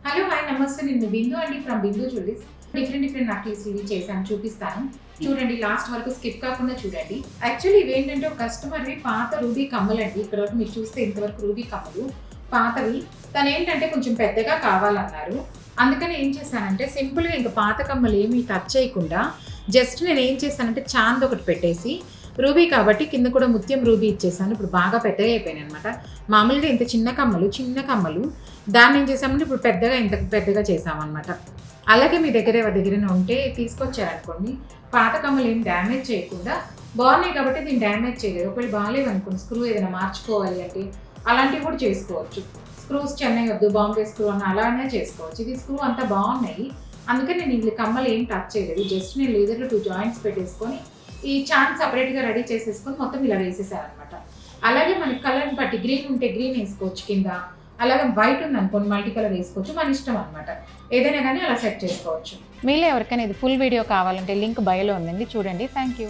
Hello hi నమస్తే, నేను బిందు అండి from Bindu jewelleries. Different necklace ఇవి చేశాను, చూపిస్తాను. చూడండి, లాస్ట్ వరకు స్కిప్ కాకుండా చూడండి. యాక్చువల్లీ ఇవేంటంటే ఒక కస్టమర్వి పాత రూబీ కమ్మలండి. ఇక్కడ వరకు మీరు చూస్తే ఇంతవరకు రూబీ కమ్మలు పాతవి. తను ఏంటంటే కొంచెం పెద్దగా కావాలన్నారు. అందుకని ఏం చేశానంటే సింపుల్గా ఇంకా పాత కమ్మలు ఏమీ టచ్ చేయకుండా జస్ట్ నేను ఏం చేశానంటే చాంద్ ఒకటి పెట్టేసి, రూబీ కాబట్టి కింద కూడా ముత్యం రూబీ ఇచ్చేసాను. ఇప్పుడు బాగా పెద్దగా అయిపోయినాయి అనమాట. మామూలుగా ఇంత చిన్న కమ్మలు దాన్ని ఏం చేసామంటే ఇప్పుడు ఇంత పెద్దగా చేసామన్నమాట. అలాగే మీ దగ్గరనే ఉంటే తీసుకొచ్చారనుకోండి, పాత కమ్మలు ఏం డ్యామేజ్ చేయకుండా బాగున్నాయి కాబట్టి దీన్ని డ్యామేజ్ చేయలేదు. ఒకవేళ బాగాలేదు అనుకోండి, స్క్రూ ఏదైనా మార్చుకోవాలి అంటే అలాంటివి కూడా చేసుకోవచ్చు. స్క్రూస్ చెన్నై వద్దు, బాంబే స్క్రూ అన్న అలానే చేసుకోవచ్చు. ఇది స్క్రూ అంతా బాగున్నాయి, అందుకని నేను ఇది కమ్మలు ఏం టచ్ చేయలేదు. జస్ట్ నేను లేజర్లో 2 జాయింట్స్ పెట్టేసుకొని ఈ చాంట్ సపరేట్గా రెడీ చేసేసుకొని మొత్తం ఇలా వేసేసాను అనమాట. అలాగే మనకి కలర్ని బట్టి గ్రీన్ ఉంటే గ్రీన్ వేసుకోవచ్చు కింద, అలాగే వైట్ ఉంది అనుకోండి మల్టీ కలర్ వేసుకోవచ్చు, మన ఇష్టం అనమాట. ఏదైనా కానీ అలా సెట్ చేసుకోవచ్చు. మీలో ఎవరికైనా ఇది ఫుల్ వీడియో కావాలంటే లింక్ బయోలో ఉందండి, చూడండి. Thank you.